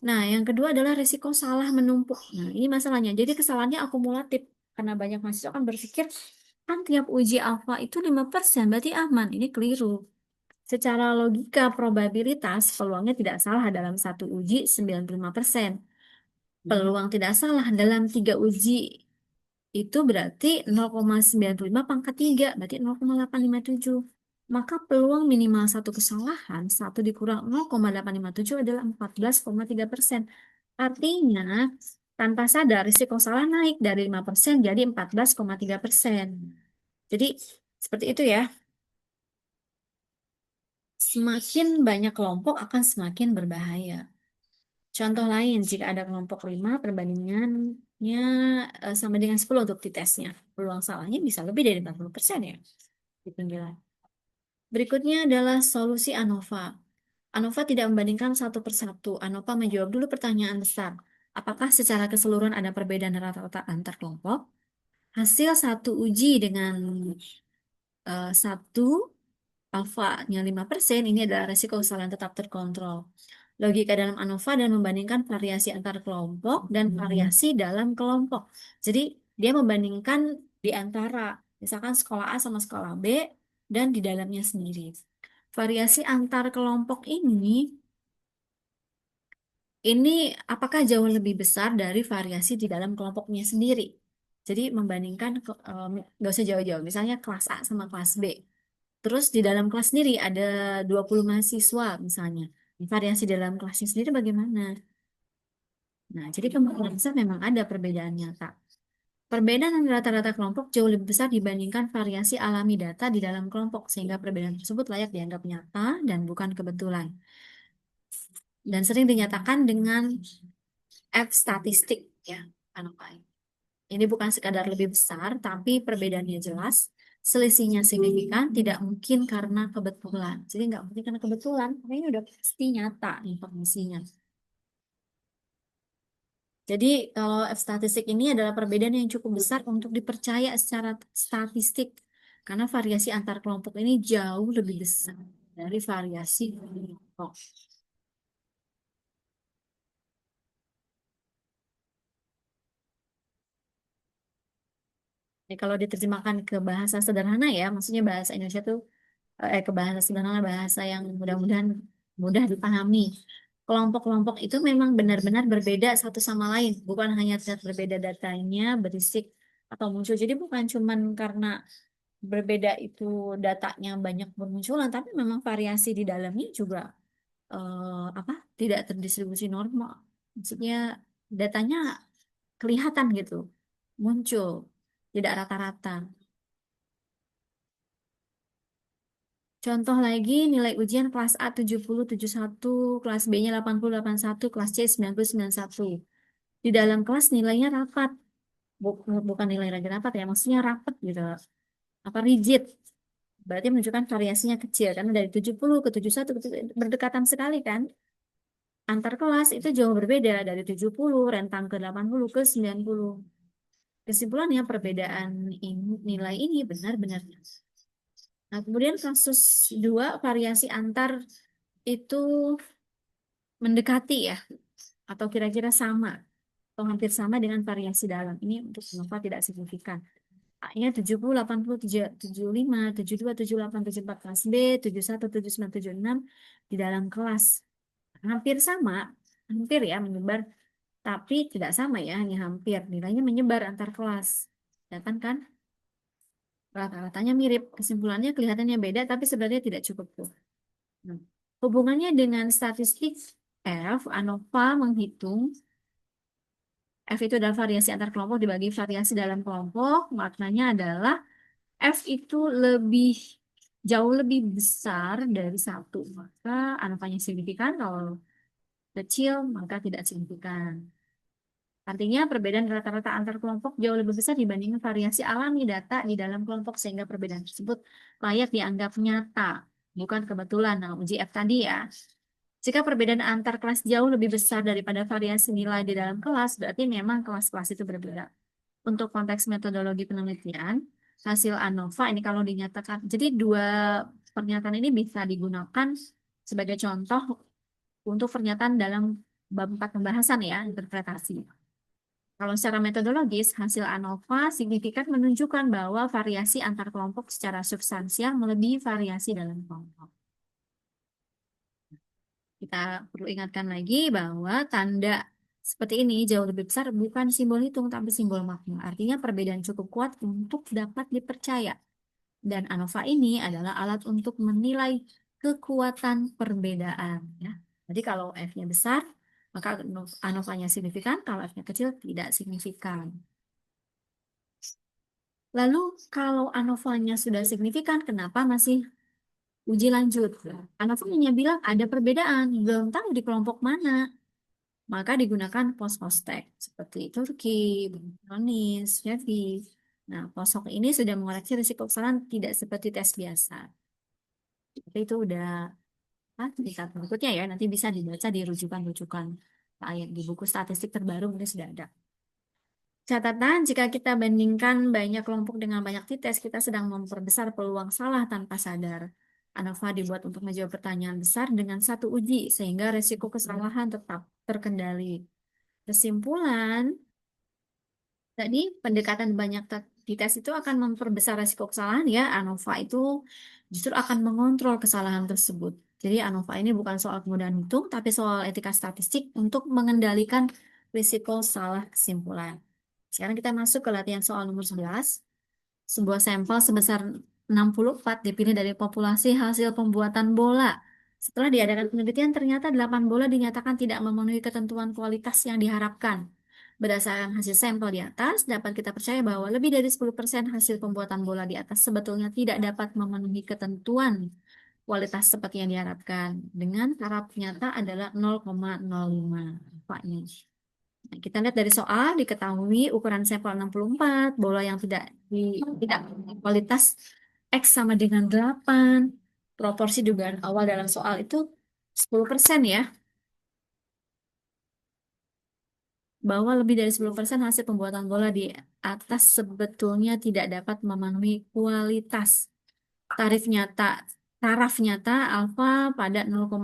Nah, yang kedua adalah risiko salah menumpuk. Nah, ini masalahnya. Jadi kesalahannya akumulatif. Karena banyak mahasiswa kan berpikir, kan tiap uji alfa itu 5%, berarti aman. Ini keliru. Secara logika probabilitas peluangnya tidak salah dalam satu uji 95%. Peluang tidak salah dalam 3 uji itu berarti 0,95 pangkat 3, berarti 0,857. Maka peluang minimal satu kesalahan, satu dikurang 0,857 adalah 14,3%. Artinya, tanpa sadar risiko salah naik dari 5% jadi 14,3%. Jadi, seperti itu ya. Semakin banyak kelompok akan semakin berbahaya. Contoh lain, jika ada kelompok 5, perbandingannya sama dengan 10 untuk t-testnya. Peluang salahnya bisa lebih dari 40% ya di penilaian. Berikutnya adalah solusi ANOVA. ANOVA tidak membandingkan satu persatu. ANOVA menjawab dulu pertanyaan besar. Apakah secara keseluruhan ada perbedaan rata-rata antar kelompok? Hasil satu uji dengan satu alfanya 5% ini adalah resiko kesalahan tetap terkontrol. Logika dalam ANOVA dan membandingkan variasi antar kelompok dan variasi dalam kelompok. Jadi dia membandingkan di antara misalkan sekolah A sama sekolah B dan di dalamnya sendiri. Variasi antar kelompok ini apakah jauh lebih besar dari variasi di dalam kelompoknya sendiri? Jadi membandingkan nggak usah jauh-jauh, misalnya kelas A sama kelas B. Terus di dalam kelas sendiri ada 20 mahasiswa misalnya. Variasi dalam kelasnya sendiri bagaimana? Nah, jadi kemungkinan besar memang ada perbedaan nyata. Perbedaan rata-rata kelompok jauh lebih besar dibandingkan variasi alami data di dalam kelompok, sehingga perbedaan tersebut layak dianggap nyata dan bukan kebetulan. Dan sering dinyatakan dengan F statistik, ya, Anokai. Ini bukan sekadar lebih besar, tapi perbedaannya jelas, selisihnya signifikan, tidak mungkin karena kebetulan. Jadi nggak mungkin karena kebetulan, karena ini udah pasti nyata informasinya. Jadi kalau F statistik ini adalah perbedaan yang cukup besar untuk dipercaya secara statistik, karena variasi antar kelompok ini jauh lebih besar dari variasi kelompok. Kalau diterjemahkan ke bahasa sederhana ya, maksudnya bahasa Indonesia tuh ke bahasa sederhana, bahasa yang mudah-mudahan mudah dipahami. Kelompok-kelompok itu memang benar-benar berbeda satu sama lain, bukan hanya terlihat berbeda datanya, berisik atau muncul. Jadi bukan cuman karena berbeda itu datanya banyak bermunculan, tapi memang variasi di dalamnya juga apa tidak terdistribusi normal. Maksudnya datanya kelihatan gitu, muncul, tidak rata-rata. Contoh lagi, nilai ujian kelas A 70, 71, kelas B-nya 80, 81, kelas C 90, 91. Di dalam kelas nilainya rapat. Bukan nilai lagi rapat ya, maksudnya rapat gitu. Apa rigid. Berarti menunjukkan variasinya kecil. Karena dari 70 ke 71 berdekatan sekali kan. Antar kelas itu jauh berbeda. Dari 70 rentang ke 80 ke 90. Kesimpulannya perbedaan nilai ini benar-benar. Nah, kemudian kasus dua, variasi antar itu mendekati ya, atau kira-kira sama, atau hampir sama dengan variasi dalam. Ini untuk kenapa tidak signifikan. A-nya 70, 80, 75, 72, 78, 74 kelas B, 71, 79, 76 di dalam kelas. Hampir sama, hampir ya menyebar, tapi tidak sama ya, hanya hampir. Nilainya menyebar antar kelas. Kelihatan kan? Rata-ratanya mirip, kesimpulannya kelihatannya beda, tapi sebenarnya tidak cukup tuh. Nah, hubungannya dengan statistik F, ANOVA menghitung F itu adalah variasi antar kelompok dibagi variasi dalam kelompok. Maknanya adalah F itu jauh lebih besar dari satu. Maka ANOVA-nya signifikan, kalau kecil maka tidak signifikan. Artinya perbedaan rata-rata antar kelompok jauh lebih besar dibandingkan variasi alami data di dalam kelompok sehingga perbedaan tersebut layak dianggap nyata, bukan kebetulan. Nah, uji F tadi ya. Jika perbedaan antar kelas jauh lebih besar daripada variasi nilai di dalam kelas, berarti memang kelas-kelas itu berbeda. Untuk konteks metodologi penelitian, hasil ANOVA ini kalau dinyatakan, jadi dua pernyataan ini bisa digunakan sebagai contoh untuk pernyataan dalam bab 4 pembahasan ya, interpretasi. Kalau secara metodologis, hasil ANOVA signifikan menunjukkan bahwa variasi antar kelompok secara substansial melebihi variasi dalam kelompok. Kita perlu ingatkan lagi bahwa tanda seperti ini jauh lebih besar bukan simbol hitung tapi simbol makna. Artinya perbedaan cukup kuat untuk dapat dipercaya. Dan ANOVA ini adalah alat untuk menilai kekuatan perbedaan. Ya. Jadi kalau F-nya besar, maka ANOVA-nya signifikan. Kalau F-nya kecil, tidak signifikan. Lalu kalau ANOVA-nya sudah signifikan, kenapa masih uji lanjut? ANOVA hanya bilang ada perbedaan, belum tahu di kelompok mana. Maka digunakan post-hoc tag seperti Turki, Tunis, Chevy. Nah, post-hoc ini sudah mengoreksi risiko kesalahan tidak seperti tes biasa. Tapi itu udah tingkat berikutnya ya, nanti bisa dibaca di rujukan-rujukan lain di buku statistik terbaru mungkin sudah ada. Catatan, jika kita bandingkan banyak kelompok dengan banyak t-test, kita sedang memperbesar peluang salah tanpa sadar. ANOVA dibuat untuk menjawab pertanyaan besar dengan satu uji, sehingga resiko kesalahan tetap terkendali. Kesimpulan, tadi pendekatan banyak tes itu akan memperbesar resiko kesalahan ya. ANOVA itu justru akan mengontrol kesalahan tersebut. Jadi ANOVA ini bukan soal kemudahan hitung, tapi soal etika statistik untuk mengendalikan risiko salah kesimpulan. Sekarang kita masuk ke latihan soal nomor 11. Sebuah sampel sebesar 64 dipilih dari populasi hasil pembuatan bola. Setelah diadakan penelitian, ternyata 8 bola dinyatakan tidak memenuhi ketentuan kualitas yang diharapkan. Berdasarkan hasil sampel di atas, dapat kita percaya bahwa lebih dari 10% hasil pembuatan bola di atas sebetulnya tidak dapat memenuhi ketentuan kualitas seperti yang diharapkan. Dengan taraf nyata adalah 0,05. Nampaknya. Nah, kita lihat dari soal, diketahui ukuran sampel 64, bola yang tidak kualitas X sama dengan 8. Proporsi dugaan awal dalam soal itu 10% ya. Bahwa lebih dari 10% hasil pembuatan bola di atas sebetulnya tidak dapat memenuhi kualitas. Tarif nyata, taraf nyata alfa pada 0,05.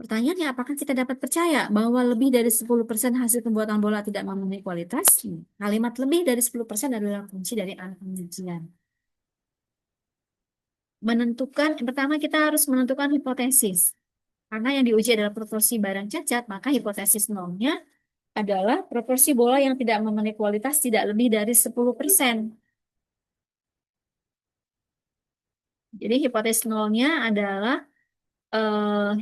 Pertanyaannya, apakah kita dapat percaya bahwa lebih dari 10% hasil pembuatan bola tidak memenuhi kualitas? Kalimat lebih dari 10% adalah kunci dari angka pengujian. Pertama kita harus menentukan hipotesis. Karena yang diuji adalah proporsi barang cacat, maka hipotesis nolnya adalah proporsi bola yang tidak memenuhi kualitas tidak lebih dari 10%. Jadi hipotesis nolnya adalah eh,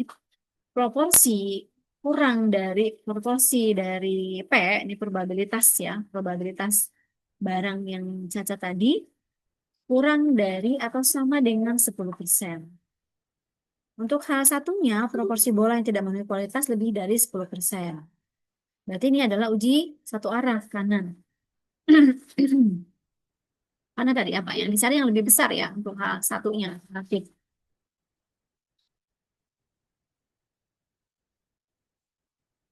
proporsi proporsi dari P, ini probabilitas ya, probabilitas barang yang cacat tadi, kurang dari atau sama dengan 10%. Untuk hal satunya, proporsi bola yang tidak memenuhi kualitas lebih dari 10%. Berarti ini adalah uji satu arah kanan. Karena tadi apa? Yang dicari yang lebih besar ya untuk hal satunya. Grafik.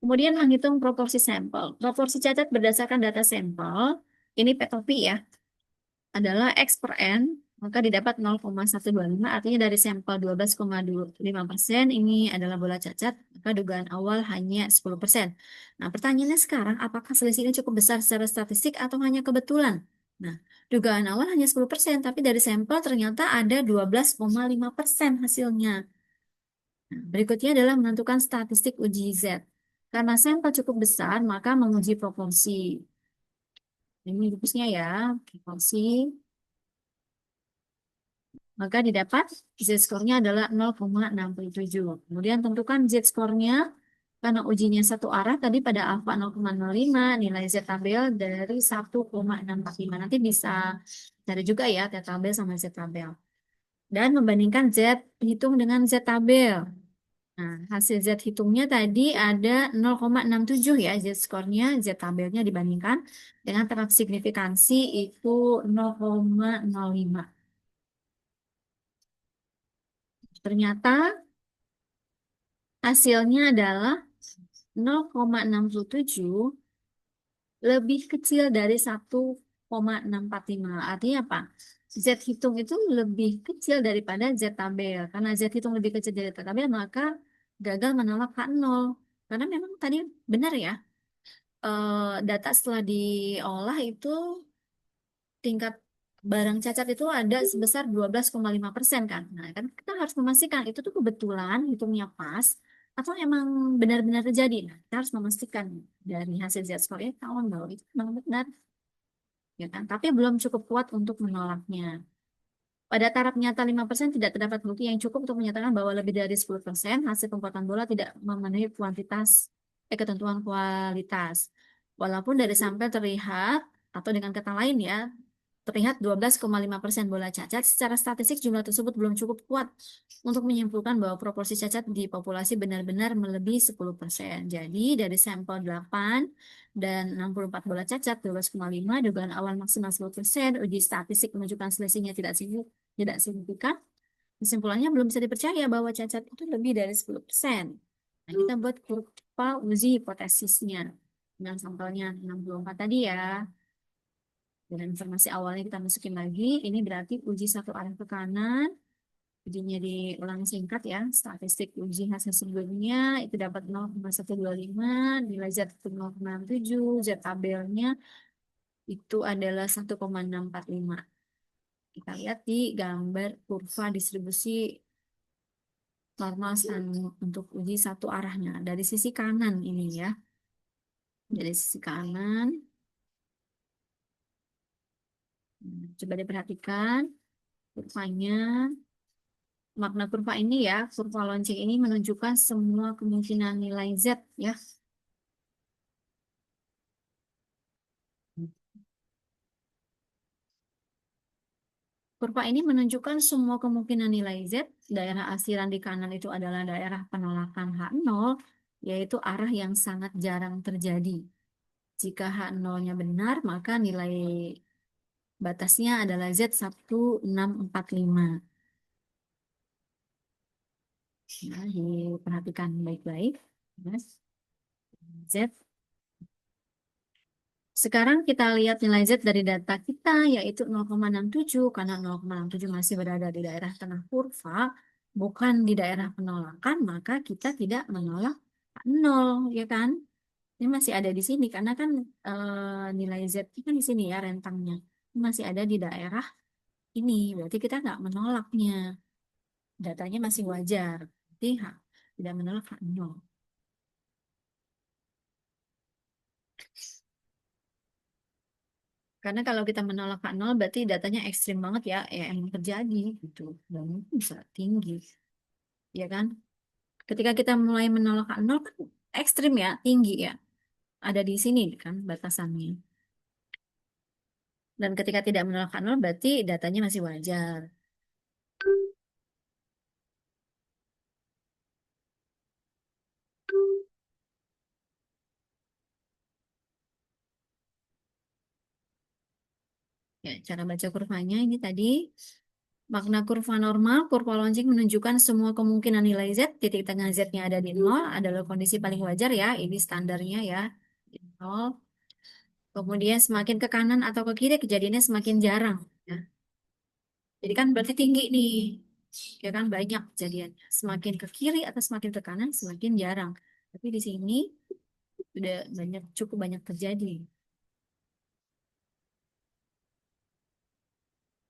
Kemudian menghitung proporsi sampel. Proporsi cacat berdasarkan data sampel, ini petopi ya, adalah X per N, maka didapat 0,125, artinya dari sampel 12,25% ini adalah bola cacat, maka dugaan awal hanya 10%. Nah, pertanyaannya sekarang, apakah selisih ini cukup besar secara statistik atau hanya kebetulan? Nah, dugaan awal hanya 10%, tapi dari sampel ternyata ada 12,5% hasilnya. Nah, berikutnya adalah menentukan statistik uji Z. Karena sampel cukup besar, maka menguji proporsi. Ini rumusnya ya, proporsi. Maka didapat Z-skornya adalah 0,67. Kemudian tentukan Z-skornya karena ujinya satu arah tadi pada alfa 0,05, nilai Z tabel dari 1,645. Nanti bisa cari juga ya Z tabel sama Z tabel. Dan membandingkan Z hitung dengan Z tabel. Nah, hasil Z hitungnya tadi ada 0,67 ya Z-skornya, Z tabelnya dibandingkan dengan taraf signifikansi itu 0,05. Ternyata hasilnya adalah 0,67 lebih kecil dari 1,645. Artinya apa? Z hitung itu lebih kecil daripada Z tabel. Karena Z hitung lebih kecil dari Z tabel, maka gagal menolak H0. Karena memang tadi benar ya, data setelah diolah itu tingkat barang cacat itu ada sebesar 12,5% kan. Nah, kan kita harus memastikan itu tuh kebetulan hitungnya pas atau emang benar-benar terjadi. Nah, kita harus memastikan dari hasil Z-score ya kawan bahwa itu memang benar, ya kan. Tapi belum cukup kuat untuk menolaknya. Pada taraf nyata 5% tidak terdapat bukti yang cukup untuk menyatakan bahwa lebih dari 10% hasil pembuatan bola tidak memenuhi ketentuan kualitas. Walaupun dari sampel terlihat, atau dengan kata lain ya, terlihat 12,5% bola cacat, secara statistik jumlah tersebut belum cukup kuat untuk menyimpulkan bahwa proporsi cacat di populasi benar-benar melebihi 10%. Jadi dari sampel 8 dan 64 bola cacat 12,5, dugaan awal maksimal 10%, uji statistik menunjukkan selisihnya tidak signifikan. Kesimpulannya belum bisa dipercaya bahwa cacat itu lebih dari 10%. Nah, kita buat kurva uji hipotesisnya. Dengan sampelnya 64 tadi ya. Dengan informasi awalnya kita masukin lagi. Ini berarti uji satu arah ke kanan. Ujinya diulang singkat ya. Statistik uji hasil sebelumnya itu dapat 0,125. Nilai Z itu 0,67. Z tabelnya itu adalah 1,645. Kita lihat di gambar kurva distribusi normal untuk uji satu arahnya. Dari sisi kanan ini ya. Dari sisi kanan. Coba diperhatikan kurvanya. Makna kurva ini ya, kurva lonceng ini menunjukkan semua kemungkinan nilai Z ya. Kurva ini menunjukkan semua kemungkinan nilai Z. Daerah asiran di kanan itu adalah daerah penolakan H0, yaitu arah yang sangat jarang terjadi. Jika H0-nya benar, maka nilai batasnya adalah Z1645. Nah, diperhatikan baik-baik. Yes. Z. Sekarang kita lihat nilai Z dari data kita, yaitu 0,67, karena 0,67 masih berada di daerah tengah kurva. bukan di daerah penolakan, maka kita tidak menolak nol, ya kan? Ini masih ada di sini karena kan nilai Z itu kan di sini ya rentangnya. Ini masih ada di daerah ini, berarti kita nggak menolaknya. Datanya masih wajar. Berarti tidak menolak H nol. Karena kalau kita menolak H nol berarti datanya ekstrim banget ya, ya emang terjadi gitu. Dan itu bisa tinggi, ya kan? Ketika kita mulai menolak H nol kan ekstrim ya, tinggi ya. Ada di sini kan batasannya. Dan ketika tidak menolak H nol berarti datanya masih wajar. Ya, cara baca kurvanya ini tadi. Makna kurva normal, kurva lonceng menunjukkan semua kemungkinan nilai Z, titik tengah Z-nya ada di nol, adalah kondisi paling wajar ya, ini standarnya ya, di nol. Kemudian semakin ke kanan atau ke kiri kejadiannya semakin jarang. Ya. Jadi kan berarti tinggi nih, ya kan banyak kejadiannya. Semakin ke kiri atau semakin ke kanan semakin jarang. Tapi di sini sudah banyak, cukup banyak terjadi.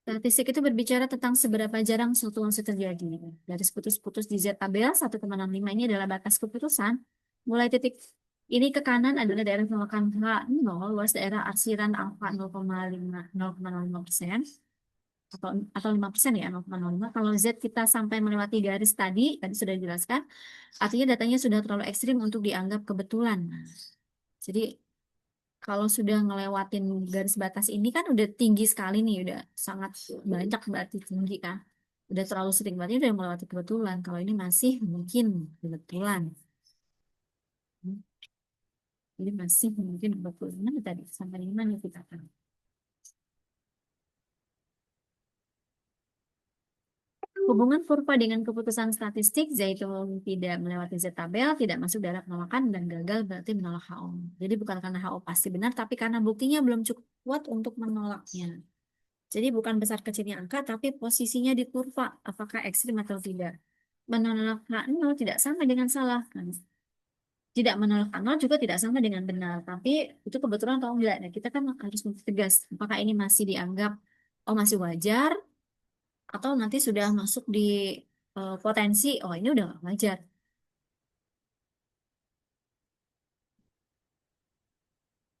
Statistik itu berbicara tentang seberapa jarang fluktuasi terjadi. Garis putus-putus di Z tabel 1,65 ini adalah batas keputusan. Mulai titik ini ke kanan adalah daerah penolakan H0, luas daerah arsiran alfa 0,5, 0,05% atau 5% ya 0,05. Kalau Z kita sampai melewati garis tadi sudah dijelaskan, artinya datanya sudah terlalu ekstrim untuk dianggap kebetulan. Nah, jadi kalau sudah ngelewatin garis batas ini kan udah tinggi sekali nih, udah sangat banyak berarti tinggi kan. Udah terlalu sering berarti udah melewati kebetulan. Kalau ini masih mungkin kebetulan. Jadi masih mungkin kebetulan. Mana tadi? Sampai di mana kita kan? Hubungan kurva dengan keputusan statistik, yaitu tidak melewati Z tabel, tidak masuk dalam penolakan, dan gagal berarti menolak HO. Jadi bukan karena HO pasti benar, tapi karena buktinya belum cukup kuat untuk menolaknya. Jadi bukan besar kecilnya angka, tapi posisinya di kurva, apakah ekstrim atau tidak. Menolak H0 tidak sama dengan salah. Kan? Tidak menolak H0 juga tidak sama dengan benar, tapi itu kebetulan atau enggak. Nah, kita kan harus tegas, apakah ini masih dianggap, oh masih wajar, atau nanti sudah masuk di potensi, oh ini udah nggak wajar.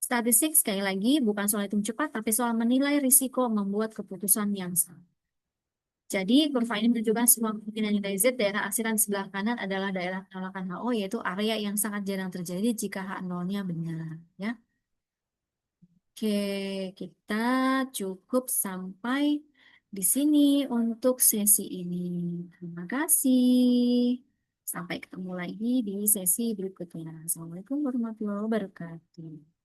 Statistik sekali lagi bukan soal hitung cepat, tapi soal menilai risiko membuat keputusan yang salah. Jadi, kurva ini menunjukkan semua kemungkinan nilai Z daerah asiran di sebelah kanan adalah daerah penolakan HO, yaitu area yang sangat jarang terjadi jika H0-nya benar. Ya. Oke, kita cukup sampai di sini untuk sesi ini. Terima kasih. Sampai ketemu lagi di sesi berikutnya. Assalamualaikum warahmatullahi wabarakatuh.